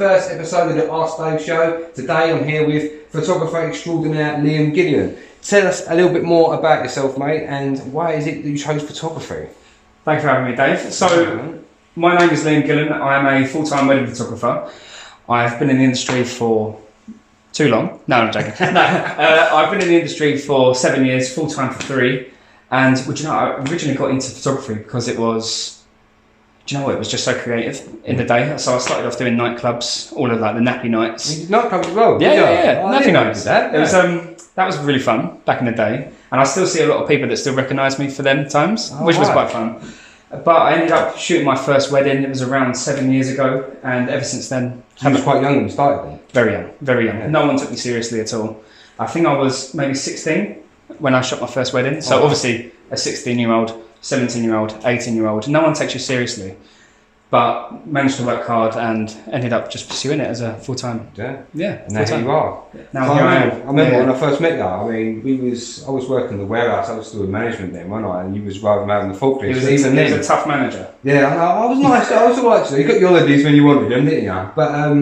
first episode of the Ask Dave Show. Today I'm here with photographer extraordinaire Liam Gillan. Tell us a little bit more about yourself, mate, and why is it that you chose photography? Thanks for having me, Dave. So, my name is Liam Gillan. I am a full-time wedding photographer. I've been in the industry for too long. No, I'm joking. I've been in the industry for 7 years, full-time for 3. And I originally got into photography because it was, it was just so creative in the day. So I started off doing nightclubs, all of like the nappy nights. You did nightclubs as well? Yeah. Oh, Nappy nights. That. It was, that was really fun back in the day. And I still see a lot of people that still recognise me for them times, which was quite fun. But I ended up shooting my first wedding. It was around 7 years ago. And ever since then... So you was quite young when you started then? Very young. Yeah. No one took me seriously at all. I think I was maybe 16 when I shot my first wedding. So obviously a 16-year-old, 17-year-old, 18-year-old, no one takes you seriously. But managed to work hard and ended up just pursuing it as a full-time. Yeah. And now here you are. Now here I am. I remember when I first met you. I mean, I was working the warehouse. I was still in management then, wasn't I? And you was riding around the forklift. He was a tough manager. Yeah, I was nice. I was alright. You got your holidays when you wanted them, didn't you? But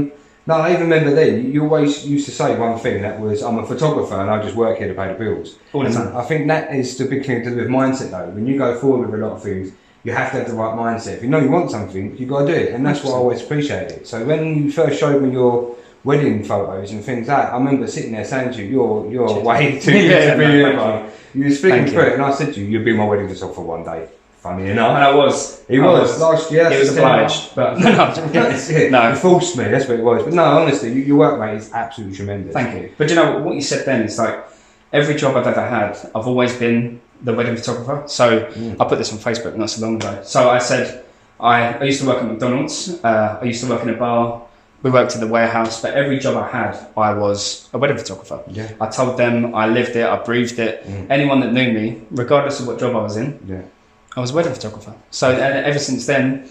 no, I even remember then. You always used to say one thing, that was, "I'm a photographer and I just work here to pay the bills." All the time. I think that is the big thing to do with mindset, though. When you go forward with a lot of things, you have to have the right mindset. If you know you want something, you've got to do it, and that's what I always appreciated. So when you first showed me your wedding photos and things like that, I remember sitting there saying to you, "You're way too good to be here." You were speaking through it, and I said to you, "You'll be my wedding photographer one day." Funny enough, and I was. He was last year. He was obliged, but that's it. No, you forced me. That's what it was. But no, honestly, your work, mate, is absolutely tremendous. Thank you. But you know what you said then? It's like every job I've ever had, I've always been the wedding photographer. So I put this on Facebook not so long ago. So I said I used to work at McDonald's. I used to work in a bar. We worked in the warehouse. But every job I had, I was a wedding photographer. Yeah. I told them I lived it. I breathed it. Anyone that knew me, regardless of what job I was in, I was a wedding photographer. So and ever since then,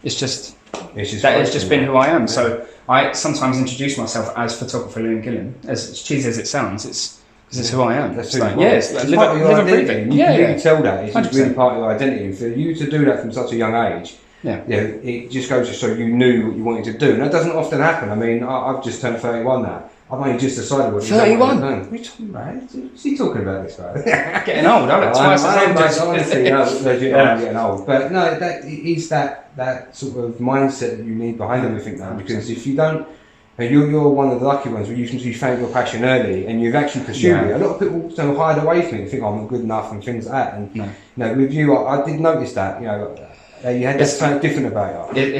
it's just been who I am. So I sometimes introduce myself as photographer Liam Gillan. As cheesy as it sounds, it's who I am. That's it's like, it's live part of your identity. You can really tell that. It's just 100%. really part of your identity. And for you to do that from such a young age, it just goes to show you knew what you wanted to do. And that doesn't often happen. I mean, I've just turned 31 now. I've only just decided what 31? What are you talking about? What's he talking about, this guy? Getting old. I look twice as old. Honestly, I'm getting old. But no, that is that sort of mindset that you need behind everything now. Because if you don't, you're one of the lucky ones where you found your passion early and you've actually pursued it. A lot of people hide away from it and think, I'm not good enough and things like that. And with you, I did notice that. You had something different about you.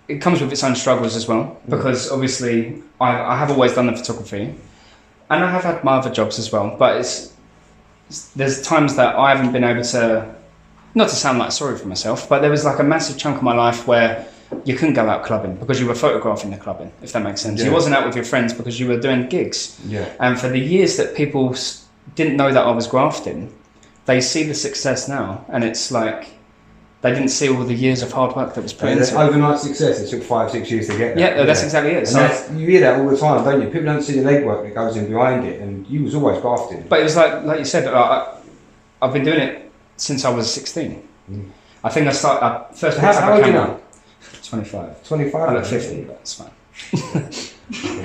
It comes with its own struggles as well, because obviously I have always done the photography, and I have had my other jobs as well. But there's times that I haven't been able to, not to sound like sorry for myself, but there was like a massive chunk of my life where you couldn't go out clubbing because you were photographing the clubbing, if that makes sense. You wasn't out with your friends because you were doing gigs. And for the years that people didn't know that I was grafting, they see the success now, and it's like they didn't see all the years of hard work that was put into it. Overnight success, it took 5-6 years to get there. Yeah, that's exactly it. So you hear that all the time, don't you? People don't see the legwork that goes in behind it, and you was always grafting. But it was like you said, I've been doing it since I was 16. I think I started first. How old are you now? 25. 25. I look 50, but it's fine.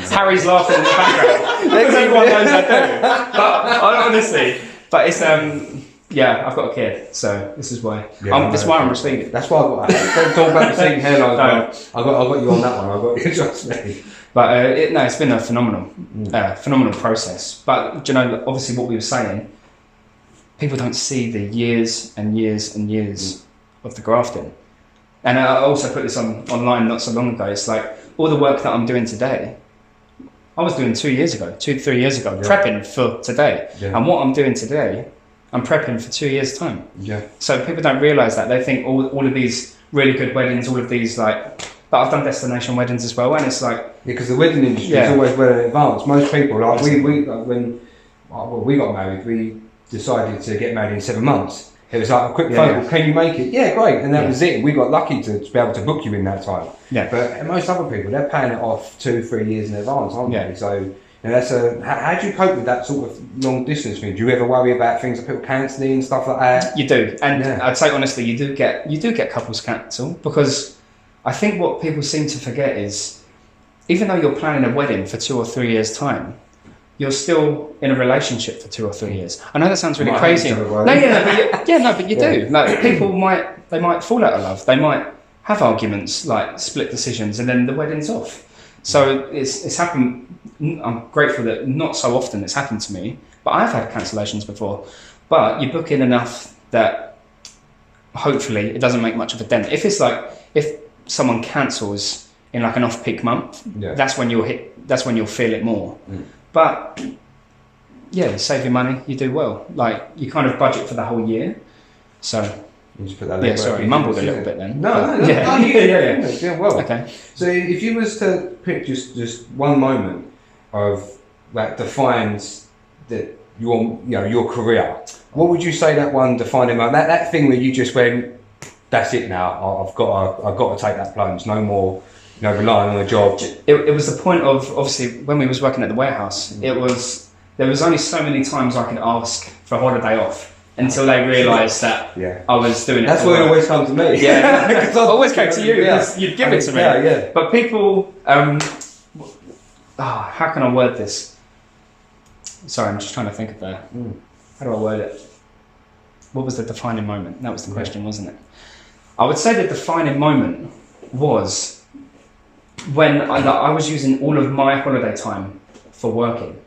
Harry's laughing in the background because everyone knows I do. But honestly, it's I've got a kid, so this is why. This is why I'm receding. That's why don't talk about receding hairlines. I got you on that one. I got you, trust me. But it's been a phenomenal process. But obviously, what we were saying, people don't see the years and years and years of the grafting. And I also put this online not so long ago. It's like all the work that I'm doing today, I was doing 3 years ago, prepping for today. And what I'm doing today, I'm prepping for 2 years' time. So people don't realise that. They think all of these really good weddings, all of these but I've done destination weddings as well, and it's like because the wedding industry is always well in advance. Most people, like we got married, we decided to get married in 7 months. It was like a quick phone call, can you make it? Yeah, great. And that was it. We got lucky to be able to book you in that time. But most other people, they're paying it off 2-3 years in advance, aren't they? So how do you cope with that sort of long distance thing? Do you ever worry about things like people cancelling and stuff like that? You do. And I'd say honestly, you do get couples cancel, because I think what people seem to forget is even though you're planning a wedding for 2 or 3 years' time, you're still in a relationship for 2 or 3 years. I know that sounds really crazy. But you do. Like people might fall out of love. They might have arguments, like split decisions, and then the wedding's off. So it's happened. I'm grateful that not so often it's happened to me, but I've had cancellations before. But you book in enough that hopefully it doesn't make much of a dent. If it's like if someone cancels in like an off-peak month, that's when you'll feel it more. But yeah, you save your money, you do well. Like you kind of budget for the whole year. So you just put that sorry, mumbled a little bit then. No, you're doing well. Okay. So if you was to pick just one moment of that defines that your career, what would you say that one defining moment? That thing where you just went, that's it now. I've got to take that plunge. No more. Relying on a job. It was the point of, obviously, when we was working at the warehouse, there was only so many times I could ask for a holiday off until they realised that I was doing it. That's why it always comes to me. Yeah, it always came to you because you'd give it to me. Yeah. But people, how can I word this? Sorry, I'm just trying to think of that. How do I word it? What was the defining moment? That was the question, wasn't it? I would say the defining moment was when I was using all of my holiday time for working.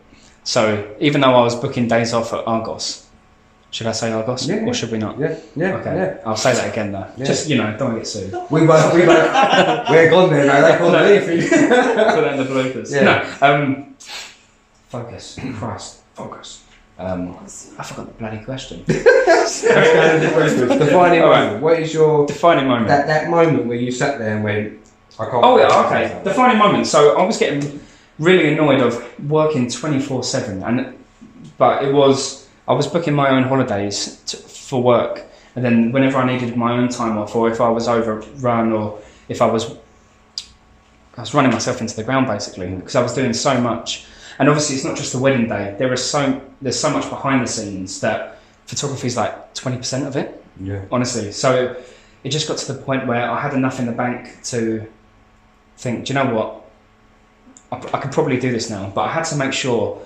So even though I was booking days off at Argos, should I say Argos or should we not? Okay. I'll say that again though. Yeah. Just, don't want to get sued. We're gone there now, they can't do anything. Put that in the bloopers. Yeah. Focus. Christ. Focus. I forgot the bloody question. Defining moment. What is your defining moment? That moment where you sat there and went, I can't. Oh yeah, okay. Defining moment. So I was getting really annoyed of working 24/7, but I was booking my own holidays for work, and then whenever I needed my own time off, or if I was overrun, or if I was running myself into the ground basically because I was doing so much. And obviously, it's not just the wedding day. There's so much behind the scenes that photography is like 20% of it. Yeah. Honestly, so it just got to the point where I had enough in the bank to think, do you know what? I could probably do this now, but I had to make sure.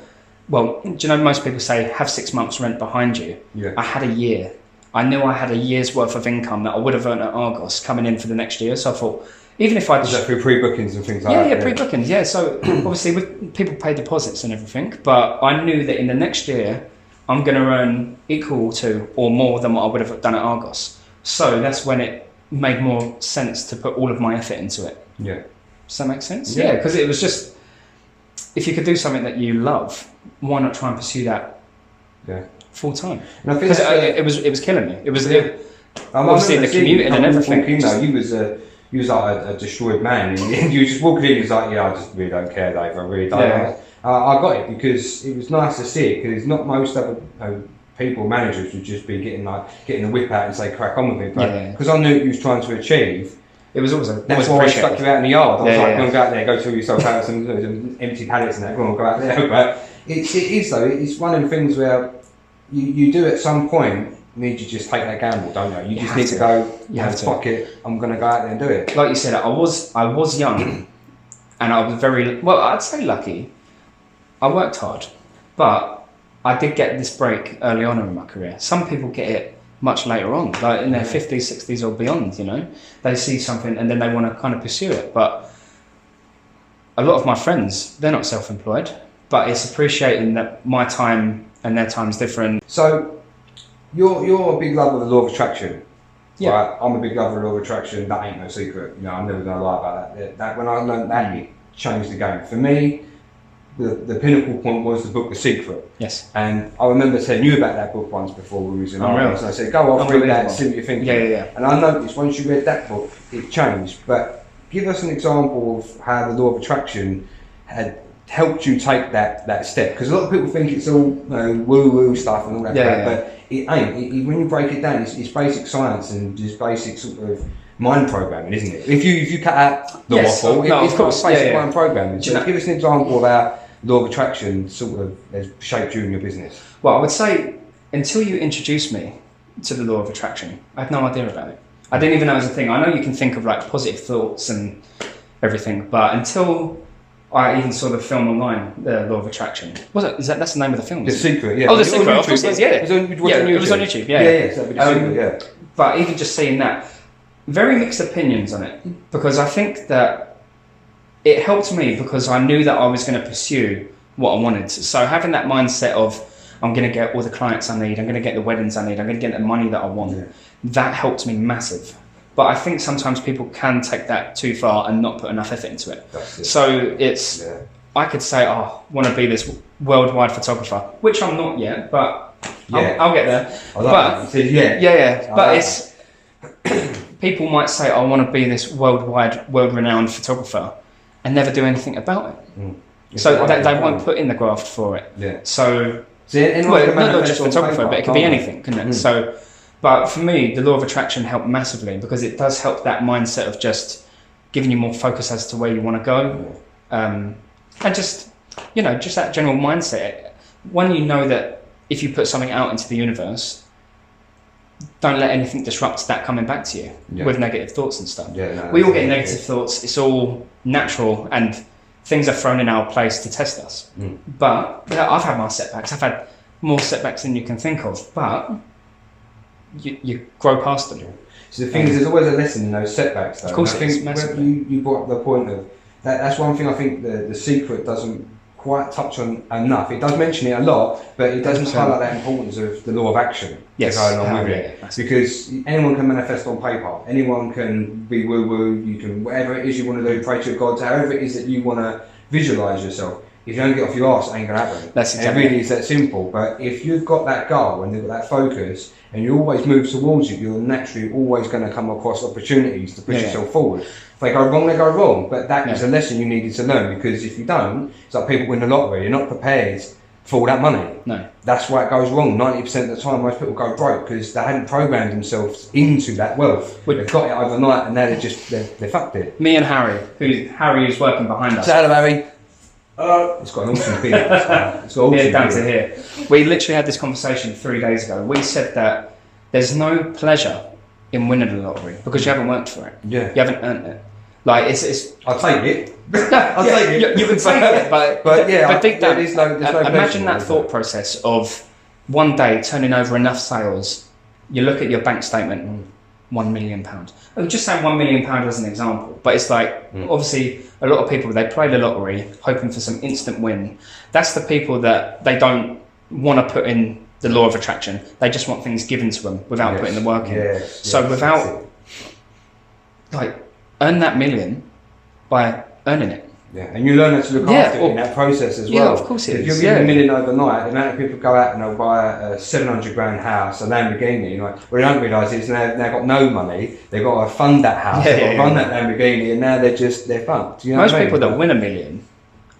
Well, do you know most people say have 6 months rent behind you? Yeah. I had a year. I knew I had a year's worth of income that I would have earned at Argos coming in for the next year. So I thought, even if I just... Is that through pre-bookings and things like that? Yeah, pre-bookings, yeah. So obviously people pay deposits and everything, but I knew that in the next year, I'm going to earn equal to or more than what I would have done at Argos. So that's when it made more sense to put all of my effort into it. Yeah. Does that make sense? Yeah, because it was just, if you could do something that you love, why not try and pursue that full time? Because it was killing me. It was obviously the commuting and everything. You was like a destroyed man. And you were just walking in, he was like, I just really don't care, Dave. I really don't. Yeah. I got it because it was nice to see it, because not most other people, managers, would just be getting the whip out and say, crack on with it. But because I knew what you was trying to achieve, it was always that's why I stuck you out in the yard. I was like, go and go out there, go fill yourself out some empty pallets and that, go on, go out there. But it is though, it's one of the things where you do at some point need to just take that gamble, don't you? You just need to go, fuck it, I'm going to go out there and do it. Like you said, I was young and I was I'd say lucky. I worked hard, but I did get this break early on in my career. Some people get it much later on, like in their 50s, 60s or beyond, They see something and then they want to kind of pursue it. But a lot of my friends, they're not self-employed, but it's appreciating that my time and their time's different. So, You're a big lover of the law of attraction. Yeah. Right? I'm a big lover of the law of attraction. That ain't no secret. I'm never going to lie about that. When I learned that, it changed the game. For me, the pinnacle point was the book The Secret. Yes. And I remember telling you about that book once before we was in Ireland. So I said, go off, read that and see what you're thinking. Yeah. And I noticed once you read that book, it changed. But give us an example of how the law of attraction had helped you take that step. Because a lot of people think it's all woo-woo stuff and all that crap, but it ain't. When you break it down, it's basic science and just basic sort of mind programming, isn't it? If you cut out the waffle, it's got basic mind programming. So give us an example of how law of attraction sort of has shaped you in your business. Well, I would say until you introduced me to the law of attraction, I had no idea about it. I didn't even know it was a thing. I know you can think of like positive thoughts and everything, but until I even saw the film online, The Law of Attraction. Was it? That's the name of the film? The Secret, yeah. Oh, The Secret, of course it is, yeah. It was on YouTube. Yeah, so that'd be The Secret, yeah. But even just seeing that, very mixed opinions on it, because I think that it helped me because I knew that I was going to pursue what I wanted. So having that mindset of, I'm going to get all the clients I need, I'm going to get the weddings I need, I'm going to get the money that I want, that helped me massive. But I think sometimes people can take that too far and not put enough effort into it. So it's, I could say, I want to be this worldwide photographer, which I'm not yet, but I'll get there. But it's, people might say, I want to be this worldwide, world-renowned photographer and never do anything about it. So they won't put in the graft for it. Yeah. So not just photographer, but it could be anything, couldn't it? So. But for me, the law of attraction helped massively because it does help that mindset of just giving you more focus as to where you want to go. And just that general mindset. When you know that if you put something out into the universe, don't let anything disrupt that coming back to you with negative thoughts and stuff. We all get negative thoughts. It's all natural and things are thrown in our place to test us. But I've had my setbacks. I've had more setbacks than you can think of. But you grow past them. So the thing is, there's always a lesson in those setbacks, though. Of course, I think you brought up the point of that's one thing I think the Secret doesn't quite touch on enough. It does mention it a lot, but it doesn't highlight that importance of the law of action to go along with it. Because anyone can manifest on paper. Anyone can be woo-woo. You can whatever it is you want to do, pray to your gods, however it is that you want to visualise yourself. If you don't get off your arse, it ain't going to happen. That's exactly. It really is that simple. But if you've got that goal and you've got that focus and you always move towards it, you're naturally always going to come across opportunities to push yourself forward. If they go wrong, they go wrong. But that is a lesson you needed to learn, because if you don't, it's like people win the lottery. You're not prepared for all that money. No. That's why it goes wrong. 90% of the time, most people go broke because they hadn't programmed themselves into that wealth. They've got it overnight and now they fucked it. Me and Harry, who's working behind us. Say hello, Harry. It's got an awesome beard. It's got here down to here. We literally had this conversation 3 days ago. We said that there's no pleasure in winning the lottery because you haven't worked for it. Yeah. You haven't earned it. Like it's. I'll take it. I'll take it. You can take it, but deep down, there's no imagine that thought process of one day turning over enough sales. You look at your bank statement. £1 million. I'm just saying £1 million as an example, but it's like obviously a lot of people, they play the lottery hoping for some instant win. That's the people that they don't want to put in the law of attraction. They just want things given to them without putting the work in. So without earn that million by earning it. Yeah, and you learn how to look after it in that process as well. Yeah, of course it is. If you're getting $1 million overnight, the amount of people go out and they'll buy a $700,000 house, a Lamborghini, well, they don't realise it's now got no money. They've got to fund that house, they've got to run that Lamborghini, and now they're fucked. You know Most people that win $1 million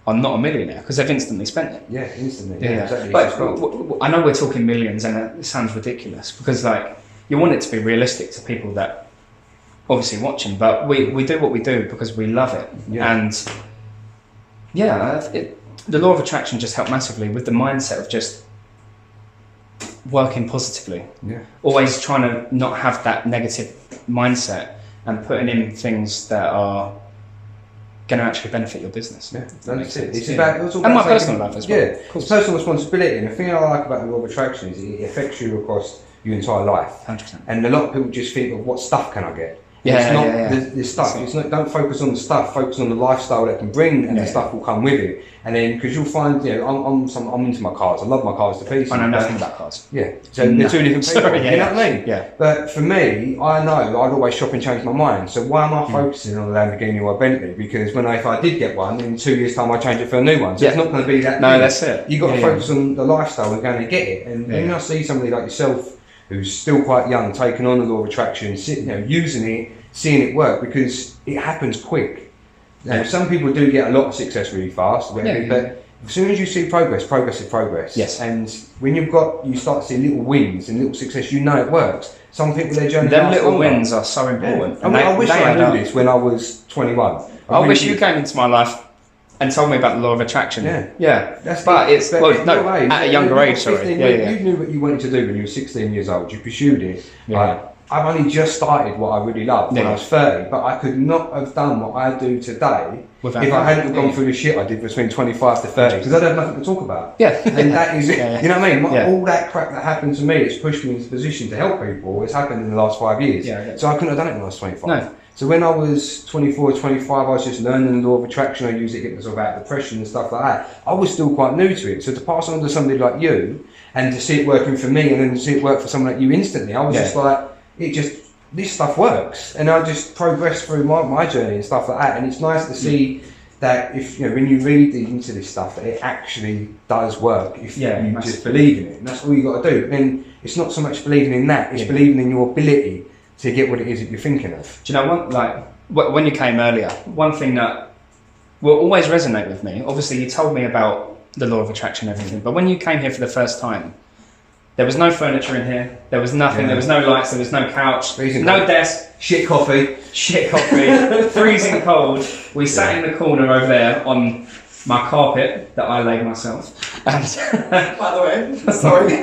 are not a millionaire because they've instantly spent it. Yeah, instantly. Yeah, exactly. But I know we're talking millions, and it sounds ridiculous because you want it to be realistic to people that obviously watching, but we do what we do because we love it, and. The law of attraction just helped massively with the mindset of just working positively. Yeah. Always trying to not have that negative mindset and putting in things that are going to actually benefit your business. Yeah, that's it. It's about and my personal life as well. Yeah, it's personal responsibility. And the thing I like about the law of attraction is it affects you across your entire life. 100%. And a lot of people just think of what stuff can I get. The stuff. It's not. Don't focus on the stuff. Focus on the lifestyle that can bring, and the stuff will come with it. And then, because you'll find, I'm into my cars. I love my cars to pieces. I know nothing about cars. Yeah, so they're two different people. You know what I mean? Yeah. But for me, I know I'd always shop and change my mind. So why am I focusing on a Lamborghini or a Bentley? Because if I did get one, in 2 years' time, I change it for a new one. So it's not going to be that. No, that's it. You got to focus on the lifestyle and going to get it. And when I see somebody like yourself, who's still quite young, taking on the law of attraction, using it. Seeing it work, because it happens quick. Now, some people do get a lot of success really fast, but as soon as you see progress is progress. Yes. And when you start to see little wins and little success, you know it works. Some people, their journey them little wins are so important. Yeah. I wish I knew this when I was 21. I wish you came into my life and told me about the law of attraction. Yeah. At a younger age, sorry. You knew what you wanted to do when you were 16 years old. You pursued it. I've only just started what I really loved when I was 30, but I could not have done what I do today if I hadn't gone through the shit I did between 25 to 30, because I'd have nothing to talk about. Yeah. And that is it. You know what I mean? All that crap that happened to me, it's pushed me into a position to help people. It's happened in the last 5 years. So I couldn't have done it when I was 25. No. So when I was 24, 25, I was just learning the law of attraction. I used it to get myself out of depression and stuff like that. I was still quite new to it. So to pass on to somebody like you, and to see it working for me, and then to see it work for someone like you instantly, I was just like, this stuff works. And I just progressed through my journey and stuff like that. And it's nice to see that if, when you read into this stuff, that it actually does work if you just believe in it. And that's all you got to do. And it's not so much believing in that, it's believing in your ability to get what it is that you're thinking of. Do you know what, when you came earlier, one thing that will always resonate with me, obviously you told me about the law of attraction and everything, but when you came here for the first time, there was no furniture in here, there was nothing, there was no lights, there was no couch, no desk, shit coffee, freezing cold. We sat in the corner over there on my carpet that I laid myself. And by the way, sorry.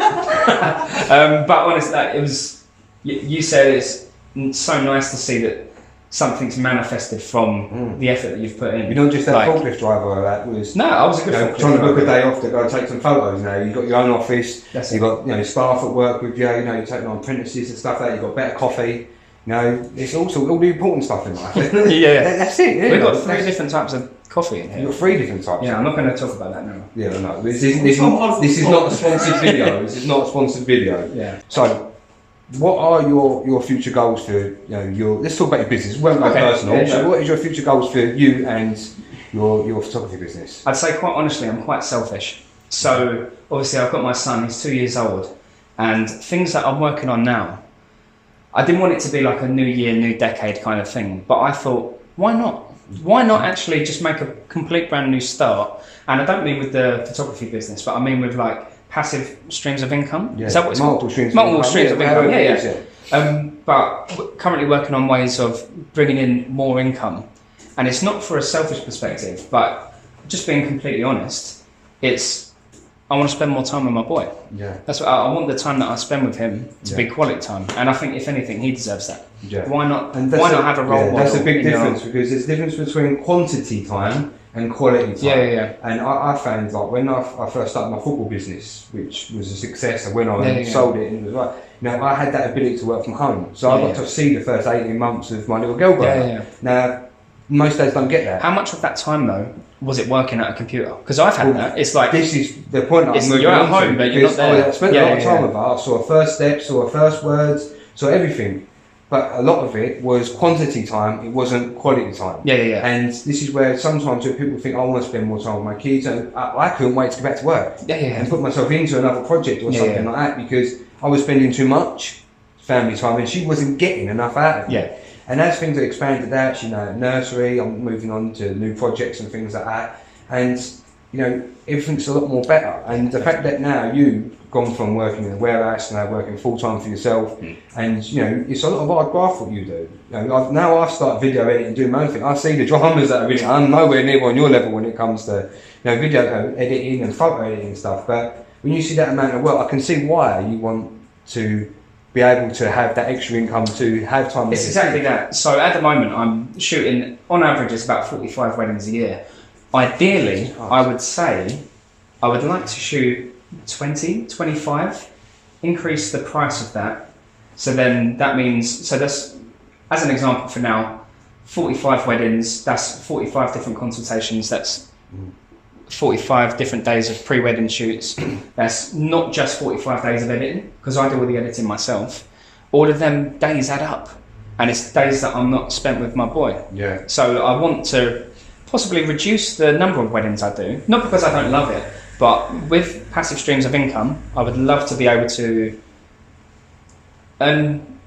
But honestly, it was, you said it's so nice to see that something's manifested from the effort that you've put in. You're not just that forklift driver that was... No, I was a good forklift trying to book driver. a day off to go take some photos now. You've got your own office, you've got staff at work with you, you're taking on apprentices and stuff like that, you've got better coffee. It's also all the important stuff in life. That's it. We've got 3 different types of coffee in here. You've got 3 different types. Yeah, I'm not going to talk about that now. Yeah, no. This is not a sponsored video. This is not a sponsored video. Yeah. So, what are your future goals for let's talk about your business. We won't go personal. Yeah, so what is your future goals for you and your photography business? I'd say quite honestly, I'm quite selfish. So obviously I've got my son, he's 2 years old, and things that I'm working on now, I didn't want it to be like a new year, new decade kind of thing, but I thought, why not? Why not actually just make a complete brand new start? And I don't mean with the photography business, but I mean with passive streams of income. Is that what it's multiple called? Multiple streams of income. But currently working on ways of bringing in more income, and it's not for a selfish perspective, but just being completely honest, I want to spend more time with my boy. Yeah, that's what I want. The time that I spend with him to be quality time, and I think if anything, he deserves that. Yeah. Why not? Why not have a role model? That's a big difference, because there's a difference between quantity time and quality time. And I found when I first started my football business, which was a success, I went on and sold it, and it was right. I had that ability to work from home, so I got to see the first 18 months of my little girl growing up. Now, most days don't get that. How much of that time though was it working at a computer? Because I've had that. It's like this is the point I'm moving you're at on home, to, but you're not there. I spent a lot of time with her. I saw her first steps, saw her first words, saw everything. But a lot of it was quantity time, it wasn't quality time. And this is where sometimes people think, I want to spend more time with my kids, and I couldn't wait to get back to work and put myself into another project or something like that, because I was spending too much family time and she wasn't getting enough out of it. And as things have expanded out, nursery, I'm moving on to new projects and things like that, and everything's a lot more better. And the fact that now you've gone from working in a warehouse and now working full time for yourself, and it's a lot of hard graft what you do. Now I've started video editing and doing my own thing. I see the dramas that are really, I'm nowhere near on your level when it comes to video editing and photo editing and stuff. But when you see that amount of work, I can see why you want to be able to have that extra income to have time. It's exactly that. So at the moment, I'm shooting on average it's about 45 weddings a year. Ideally, I would say I would like to shoot 20, 25, increase the price of that. So then that means, that's, as an example for now, 45 weddings, that's 45 different consultations, that's 45 different days of pre-wedding shoots. That's not just 45 days of editing, because I do all the editing myself. All of them days add up, and it's days that I'm not spent with my boy. So I want to possibly reduce the number of weddings I do, not because I don't love it, but with passive streams of income, I would love to be able to earn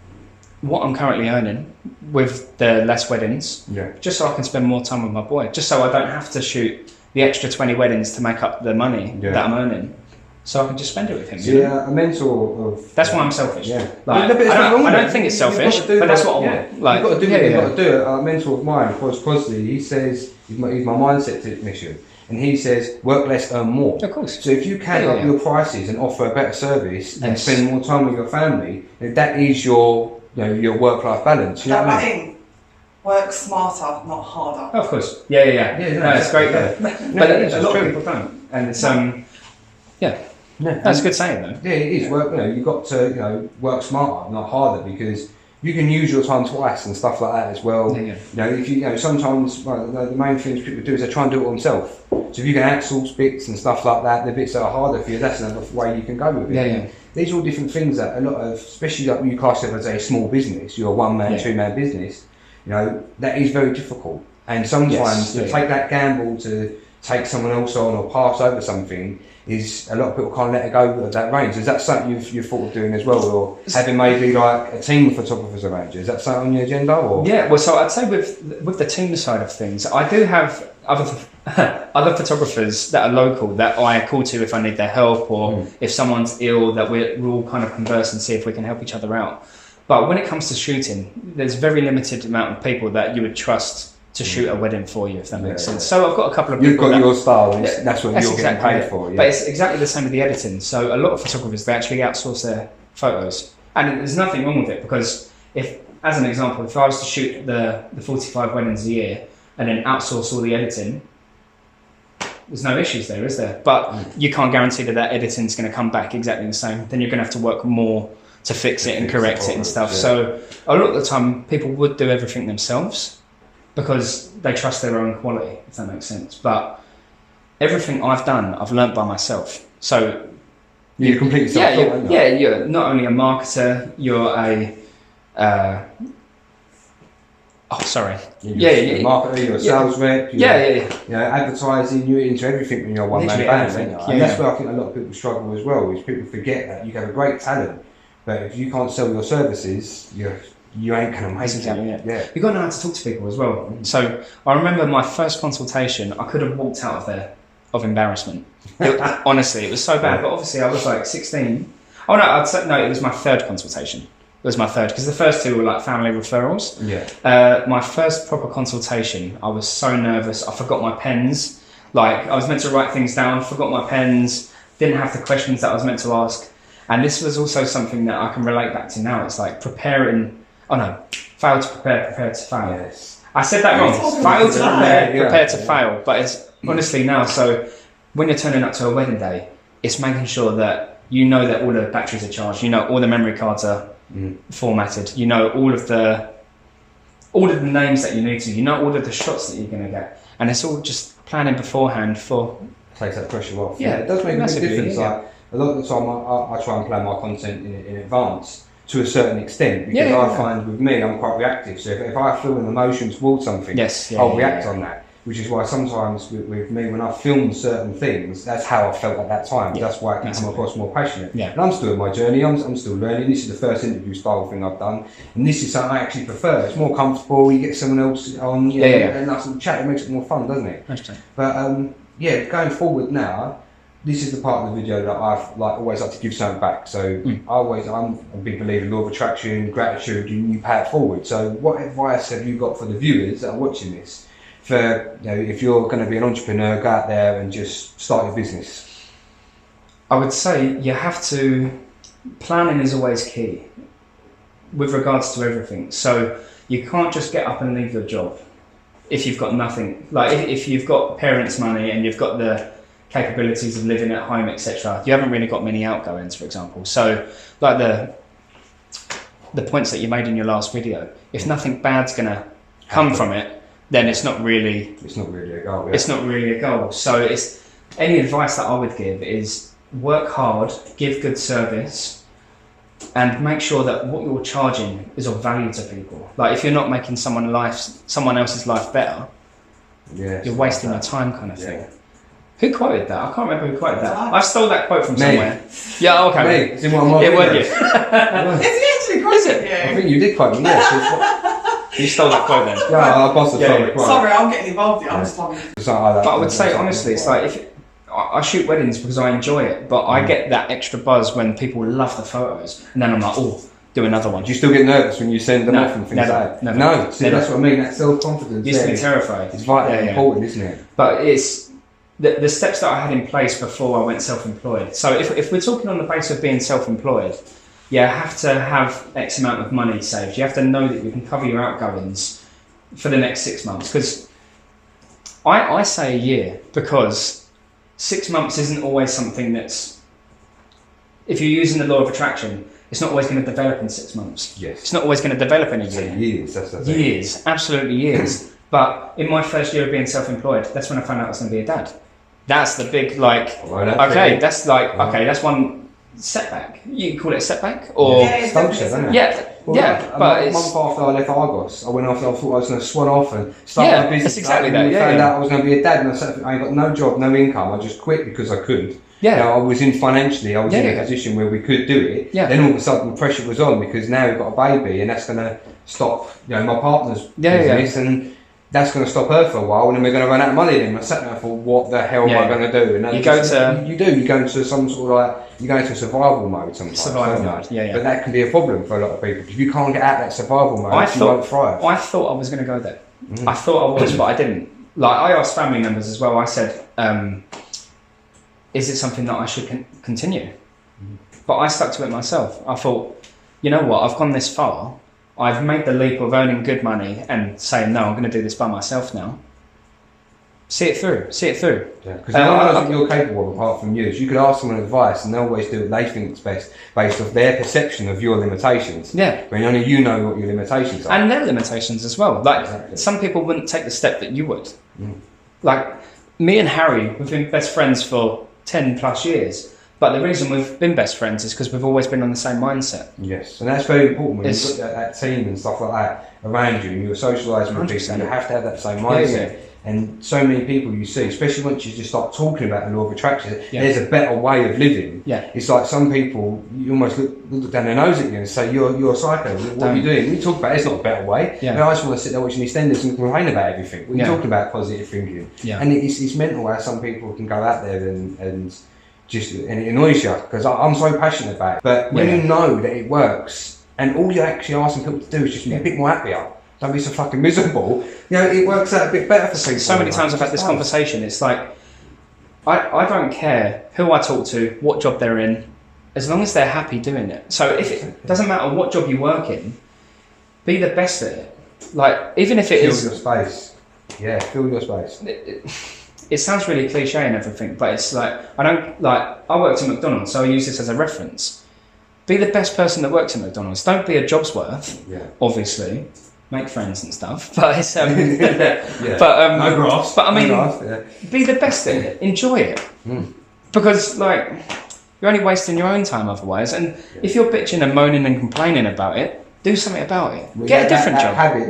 what I'm currently earning with the less weddings, just so I can spend more time with my boy, just so I don't have to shoot the extra 20 weddings to make up the money that I'm earning, so I can just spend it with him. A mentor of... That's why I'm selfish. I don't think it's selfish, but that's what I want. You've got to do what you've got to do. A mentor of mine, Crosley, he says, he's my mindset technician. and he says work less, earn more. Of course. So if you can up your prices and offer a better service and spend more time with your family, that is your work-life balance. You know what I mean? Work smarter, not harder. Oh, of course. Yeah. No, it's great though. But a lot of people don't, and it's that's a good saying though. Yeah, it is. Work. You've got to work smarter, not harder, because you can use your time twice and stuff like that as well. If sometimes the main things people do is they try and do it themselves. So if you can outsource bits and stuff like that, the bits that are harder for you, that's another way you can go with it. These are all different things that a lot of, especially like when you class it as a small business, you're a one-man, two-man business. That is very difficult. And sometimes to take that gamble, to take someone else on or pass over something, is a lot of people can't let it go of that range. Is that something you've thought of doing as well, or having maybe like a team of photographers around you? Is that something on your agenda? Or? Yeah, well, so I'd say with the team side of things, I do have other photographers that are local that I call to if I need their help, or if someone's ill, that we'll all kind of converse and see if we can help each other out. But when it comes to shooting, there's very limited amount of people that you would trust to shoot a wedding for you, if that makes sense. So I've got a couple of people. You've got your style, and that's what you're getting paid for. Yeah. But it's exactly the same with the editing. So a lot of photographers, they actually outsource their photos. And there's nothing wrong with it, because if, as an example, if I was to shoot the 45 weddings a year and then outsource all the editing, there's no issues there, is there? But you can't guarantee that editing's going to come back exactly the same. Then you're going to have to work more to fix it and correct it and stuff. So a lot of the time, people would do everything themselves, because they trust their own quality, if that makes sense. But everything I've done, I've learnt by myself. So you're completely self-taught. You're not only a marketer, you're a You're a marketer, you're a sales rep, you're advertising, you're into everything when you're a one-man band. And that's where I think a lot of people struggle as well, is people forget that you have a great talent, but if you can't sell your services, you ain't going to make it. You've got to know how to talk to people as well. So I remember my first consultation, I could have walked out of there of embarrassment. Honestly, it was so bad. But obviously I was like 16. Oh no, it was my third consultation. It was my third, because the first two were like family referrals. My first proper consultation, I was so nervous. I forgot my pens. Like, I was meant to write things down, forgot my pens, didn't have the questions that I was meant to ask. And this was also something that I can relate back to now. It's like fail to prepare, prepare to fail. Yes. I said that wrong. Fail to prepare, prepare to fail. But it's honestly now, so when you're turning up to a wedding day, it's making sure that you know that all the batteries are charged, you know all the memory cards are formatted, you know all of the names that you need to, you know all of the shots that you're going to get. And it's all just planning beforehand for... Takes that pressure off. Yeah, it does make a big difference. Yeah. Like, a lot of the time I try and plan my content in advance to a certain extent, because I find with me I'm quite reactive. So if I feel an emotion towards something, I'll react on that. Which is why sometimes with me, when I film certain things, that's how I felt at that time. That's why I can come across more passionate. And I'm still in my journey, I'm still learning. This is the first interview style thing I've done, and this is something I actually prefer. It's more comfortable, you get someone else on, and nice and chat, it makes it more fun, doesn't it? But going forward now, this is the part of the video that I've always like to give something back. So I'm a big believer in law of attraction, gratitude, you pay it forward. So what advice have you got for the viewers that are watching this? For if you're going to be an entrepreneur, go out there and just start your business. I would say you have to, planning is always key with regards to everything. So you can't just get up and leave your job if you've got nothing. Like if you've got parents' money and you've got the capabilities of living at home, etc., you haven't really got many outgoings, for example. So like the points that you made in your last video, if nothing bad's going to come from it, then it's not really a goal. Yeah. It's not really a goal. So it's any advice that I would give is work hard, give good service, and make sure that what you're charging is of value to people. Like if you're not making someone else's life better, you're wasting your time, kind of thing. Who quoted that? I can't remember who quoted that. I stole that quote from somewhere. Yeah, okay. Me. It's in one of my It weren't you. Is he actually quoted you? I think you did quote me. Yeah. You stole that quote then. Yeah, I must have stolen the quote. Sorry, I'm getting involved here. I'm just like... But I would say honestly, it's like if I shoot weddings because I enjoy it, but I get that extra buzz when people love the photos, and then I'm like, do another one. Do you still get nervous when you send them off and things like that? No, see, that's what I mean. That self-confidence. Used to be terrified. It's vitally important, isn't it? But it's the steps that I had in place before I went self-employed. So if we're talking on the basis of being self-employed, you have to have X amount of money saved. You have to know that you can cover your outgoings for the next 6 months. Because I say a year because 6 months isn't always something that's, if you're using the law of attraction, it's not always going to develop in 6 months. Yes. It's not always going to develop in a year. Years, that's years, absolutely years. But in my first year of being self-employed, that's when I found out I was going to be a dad. That's the big, like, that's one setback. You can call it a setback? Or but a month after I left Argos, I went off and I thought I was going to swan off and start my business. That's exactly that. I found out I was going to be a dad, and I got no job, no income. I just quit because I couldn't. Yeah. You know, I was in a position where we could do it. Yeah. Then all of a sudden the pressure was on because now we've got a baby, and that's going to stop, my partner's business, and that's going to stop her for a while, and then we're going to run out of money. Then I sat there and thought, what the hell am I going to do? And you go into some sort of you go into survival mode sometimes. Survival mode, But that can be a problem for a lot of people. If you can't get out of that survival mode, you won't thrive. I thought I was going to go there. I thought I was, but I didn't. Like, I asked family members as well. I said, is it something that I should continue? But I stuck to it myself. I thought, you know what, I've gone this far. I've made the leap of earning good money and saying, no, I'm going to do this by myself now. See it through. Yeah, because no one knows what you're capable of apart from you. You could ask someone advice and they'll always do what they think is best based off their perception of your limitations. Yeah. When only you know what your limitations are. And their limitations as well. Like, some people wouldn't take the step that you would. Like, me and Harry, we've been best friends for 10 plus years. But the reason we've been best friends is because we've always been on the same mindset. Yes, and that's very important when you've got that team and stuff like that around you and you're socialising with people, you have to have that same mindset. Yeah. And so many people you see, especially once you just start talking about the law of attraction, there's a better way of living. Yeah. It's like some people, you almost look down their nose at you and say, you're a psycho, what are you doing? You talk about it's not a better way. Yeah. And I just want to sit there watching EastEnders and complain about everything. We're talking about positive thinking. Yeah. And it's mental how some people can go out there and it annoys you because I'm so passionate about it. But when you know that it works, and all you're actually asking people to do is just be a bit more happier, don't be so fucking miserable, it works out a bit better for people. So many times I've had this conversation, it's like, I don't care who I talk to, what job they're in, as long as they're happy doing it. So if it doesn't matter what job you work in, be the best at it. Like, even if it is... Fill your space. Yeah, fill your space. It sounds really cliche and everything, but it's like, I worked at McDonald's, so I use this as a reference. Be the best person that works at McDonald's. Don't be a job's worth, obviously. Make friends and stuff, but it's no grass. But I mean, be the best at it. Enjoy it, because you're only wasting your own time otherwise. And if you're bitching and moaning and complaining about it, do something about it. Get a different job. Habit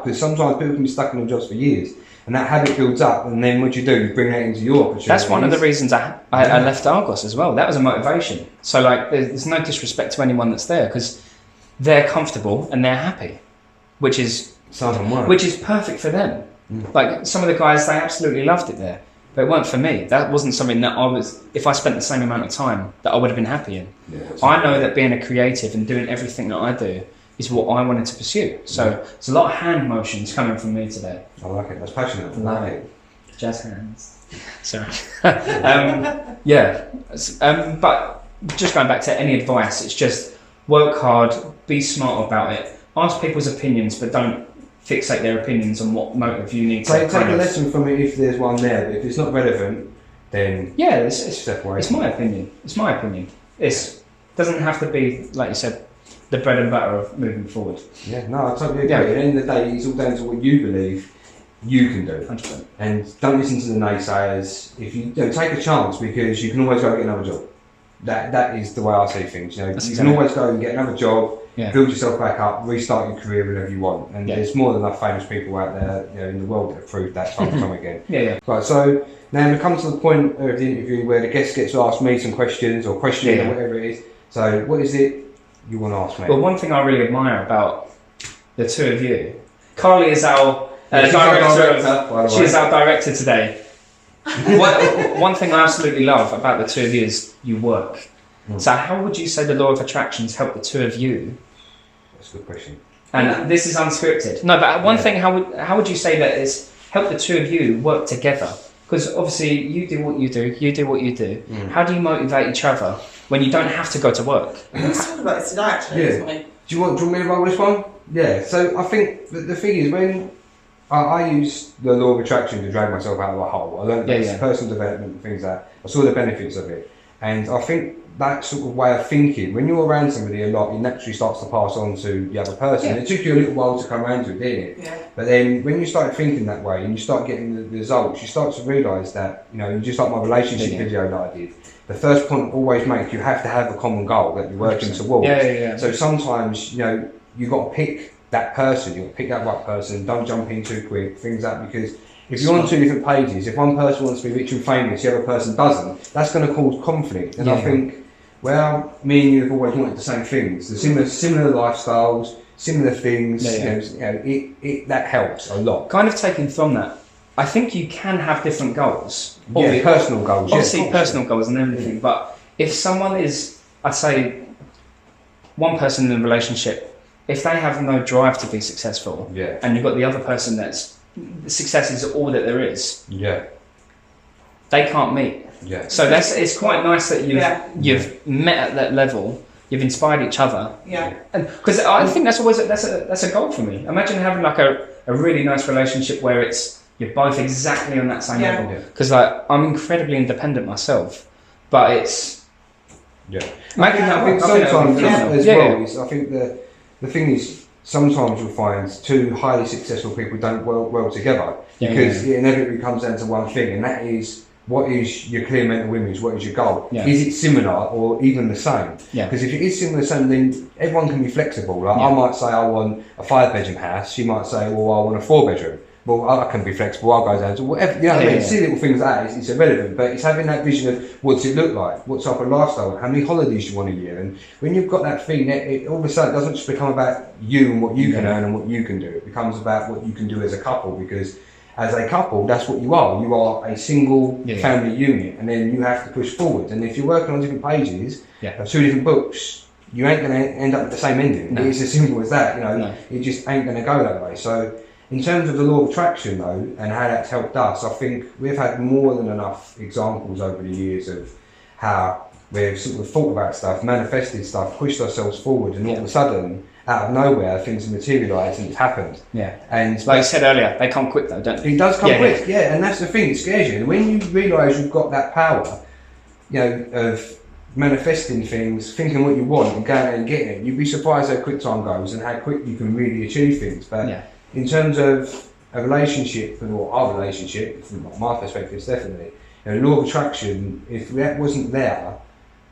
because sometimes people can be stuck in their jobs for years, and that habit builds up. And then what you bring that into your opportunities. That's one of the reasons I left Argos as well. That was a motivation. So there's no disrespect to anyone that's there because they're comfortable and they're happy. Which is perfect for them. Like, some of the guys, they absolutely loved it there, but it weren't for me. That wasn't something that if I spent the same amount of time, that I would have been happy in. I know that being a creative and doing everything that I do is what I wanted to pursue. So there's a lot of hand motions coming from me today. I like it. That's passionate. I like it. Jazz hands. Sorry. But just going back to any advice, it's just work hard, be smart about it. Ask people's opinions, but don't fixate their opinions on what motive you need to take a lesson from it if there's one there. But if it's not relevant, then step away. It's my opinion. It doesn't have to be, like you said, the bread and butter of moving forward. Yeah, no, I totally agree. At the end of the day, it's all down to what you believe you can do. 100%. And don't listen to the naysayers. If you take a chance, because you can always go and get another job. That is the way I see things. You can always go and get another job. Build yourself back up, restart your career whenever you want. And there's more than enough famous people out there in the world that have proved that time and time again. Right, so now we come to the point of the interview where the guest gets to ask me some questions or questions or whatever it is. So what is it you want to ask me? Well, one thing I really admire about the two of you, Carly is our director. She is our director today. One thing I absolutely love about the two of you is you work. So how would you say the law of attractions helped the two of you? That's a good question. And this is unscripted. No, but one thing, how would you say that it's helped the two of you work together Because obviously you do what you do, you do what you do. How do you motivate each other when you don't have to go to work? We were talking about this today, actually. Yeah. This morning. Do you want me to roll this one? Yeah. So I think the thing is, when I use the law of attraction to drag myself out of a hole, I learned that personal development and things like that. I saw the benefits of it, and I think that sort of way of thinking, when you're around somebody a lot, it naturally starts to pass on to the other person. It took you a little while to come around to it, didn't it? Yeah. But then when you start thinking that way and you start getting the results, you start to realise that, just like my relationship video that I did, the first point I always make, you have to have a common goal that you're working towards. So sometimes, you've got to pick that person, you've got to pick that right person, don't jump in too quick, things like that, because if you're on two different pages, if one person wants to be rich and famous, the other person doesn't, that's going to cause conflict. And I think, me and you have always wanted the same things, the similar lifestyles, similar things, that helps a lot. Kind of taking from that, I think you can have different goals. Personal goals. Obviously, personal goals and everything, but if someone is, I'd say, one person in a relationship, if they have no drive to be successful, and you've got the other person that's success is all that there is, they can't meet. So it's quite nice that you've met at that level, you've inspired each other. And because I think that's always that's a goal for me. Imagine having like a really nice relationship where you're both exactly on that same level. Because I'm incredibly independent myself, but it's I think sometimes as well. I think the thing is, sometimes you'll find two highly successful people don't work well together because it inevitably comes down to one thing, and that is, what is your clear mental image? What is your goal? Is it similar or even the same? Because if it is similar, the same, then everyone can be flexible. Like I might say I want a 5-bedroom house. She might say, well, I want a 4-bedroom. Well, I can be flexible. I'll go down to whatever. You know what I mean? See little things like that. It's irrelevant, but it's having that vision of what's it look like, what type of lifestyle, how many holidays you want a year, and when you've got that thing, it all of a sudden doesn't just become about you and what you can earn and what you can do. It becomes about what you can do as a couple, because as a couple, that's what you are. You are a single family unit, and then you have to push forward. And if you're working on different pages of two different books, you ain't going to end up with the same ending. It's as simple as that. It just ain't going to go that way. So, in terms of the law of attraction, though, and how that's helped us, I think we've had more than enough examples over the years of how we've sort of thought about stuff, manifested stuff, pushed ourselves forward, and all of a sudden, out of nowhere, things have materialised and it's happened. And like you said earlier, they come quick though, don't they? It does come quick, and that's the thing, it scares you. And when you realise you've got that power, of manifesting things, thinking what you want and going out and getting it, you'd be surprised how quick time goes and how quick you can really achieve things. But in terms of a relationship, or our relationship, from my perspective, definitely, the law of attraction, if that wasn't there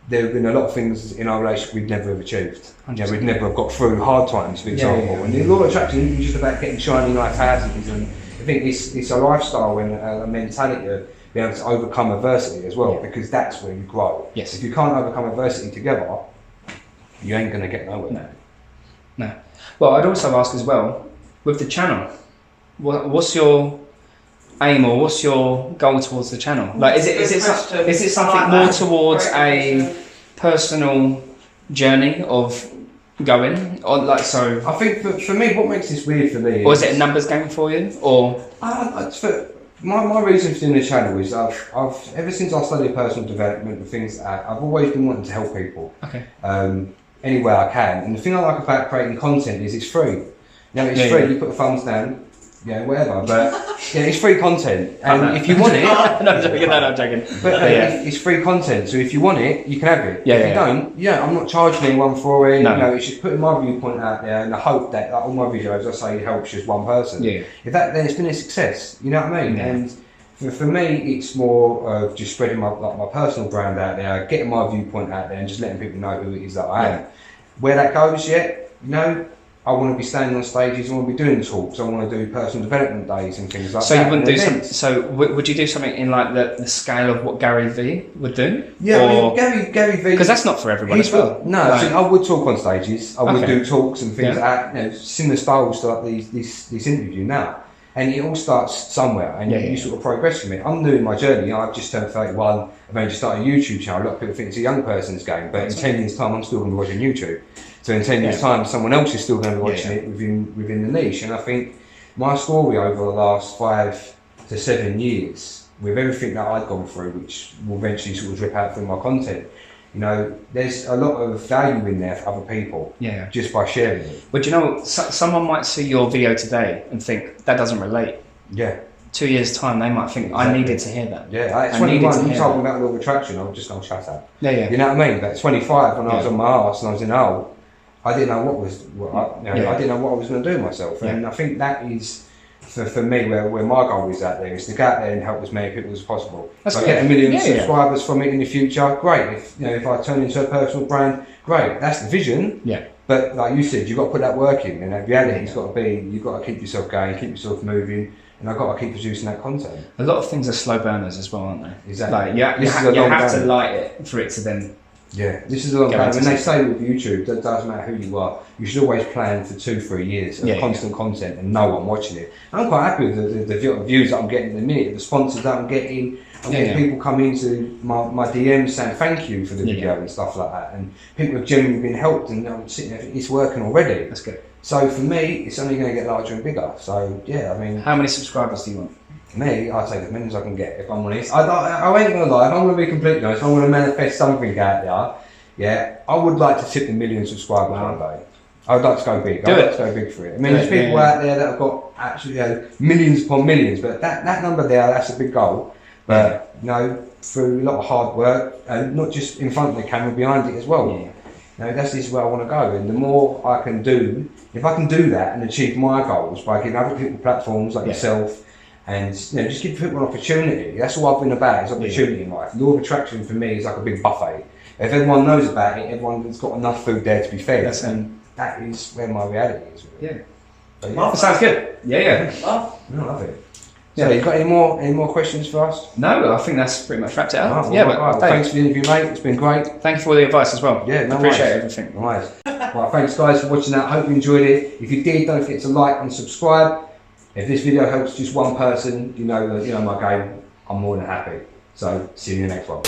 would have been a lot of things in our relationship we'd never have achieved. We'd never have got through hard times, for example. And the law of attraction isn't just about getting shiny, nice houses, and I think it's a lifestyle and a mentality of being able to overcome adversity as well, because that's where you grow. If you can't overcome adversity together, you ain't going to get nowhere. No. Well, I'd also ask as well, with the channel, what's your aim, or what's your goal towards the channel? Like, is it something more towards a personal journey of going, or like so? I think for me, what makes this weird for me, or is it a numbers game for you, or? My reason for doing the channel is I've ever since I studied personal development and things like that, I've always been wanting to help people. Any way I can, and the thing I like about creating content is it's free. It's free. You put the thumbs down. Whatever, but it's free content, and if you want it, I'm joking. But it's free content, so if you want it, you can have it. If you don't, I'm not charging anyone for it. It's just putting my viewpoint out there, and I hope that all my videos I say helps just one person. If that, then it's been a success. You know what I mean? And for me, it's more of just spreading my personal brand out there, getting my viewpoint out there, and just letting people know who it is that I am. Where that goes, I want to be standing on stages, I want to be doing talks, I want to do personal development days and things like that. So you wouldn't do something, so would you do something in like the scale of what Gary V would do? Gary V... Because that's not for everyone as well. I would talk on stages, I would do talks and things like that, similar styles to like this interview now. And it all starts somewhere, and you sort of progress from it. I'm doing my journey. I've just turned 31. I've only just started a YouTube channel. A lot of people think it's a young person's game, but in 10 years' time, I'm still going to be watching YouTube. So in 10 years' time, someone else is still going to be watching it within the niche. And I think my story over the last 5 to 7 years with everything that I'd gone through, which will eventually sort of drip out through my content, you know, there's a lot of value in there for other people. Yeah. Just by sharing it. But you know, someone might see your video today and think that doesn't relate. Yeah. 2 years time, they might think I needed to hear that. Yeah. At 21, you told me about law of attraction, I was just going to shut up. Yeah, yeah. You know what I mean? But at 25, when I was on my arse and I was in a hole, I didn't know I didn't know what I was going to do myself. And I think that is, for me, where my goal is out there, is to go out there and help as many people as possible. If I get 1 million subscribers from it in the future, great. If I turn into a personal brand, great. That's the vision. Yeah. But like you said, you've got to put that work in, and that reality's got to be, you've got to keep yourself going, keep yourself moving, and I've got to keep producing that content. A lot of things are slow burners as well, aren't they? Exactly. Like, you have to light it for it to then... Yeah, this is a long time. When they say with YouTube, that doesn't matter who you are, you should always plan for 2-3 years of constant content and no one watching it. I'm quite happy with the views that I'm getting in the minute, the sponsors that I'm getting. I'm getting people come into my DMs saying thank you for the video and stuff like that. And people have genuinely been helped, and I'm sitting there, it's working already. That's good. So for me, it's only going to get larger and bigger. So yeah, I mean... How many subscribers do you want? Me, I'll take as many as I can get, if I'm honest. I ain't going to lie, if I'm going to be completely honest, if I'm going to manifest something out there, yeah, I would like to tip the 1 million subscribers one day. I'd like to go big. I'd like to go big for it. I mean, there's people out there that have got actually millions upon millions, but that number there, that's a big goal. But you know, through a lot of hard work, and not just in front of the camera, behind it as well. Yeah. You know, this is where I want to go, and the more I can do, if I can do that and achieve my goals by giving other people platforms like yourself, and just give people an opportunity. That's all I've been about, is opportunity in life. Law of attraction for me is like a big buffet. If everyone knows about it, everyone's got enough food there to be fed. And that is where my reality is. Really. Yeah. That sounds good. Yeah. I love it. So, you got any more questions for us? No, I think that's pretty much wrapped it up. Well, thanks for the interview, mate. It's been great. Thank you for all the advice as well. Yeah, no appreciate everything. Nice. Well, thanks guys for watching that. Hope you enjoyed it. If you did, don't forget to like and subscribe. If this video helps just one person, you know my game. I'm more than happy. So see you in the next one.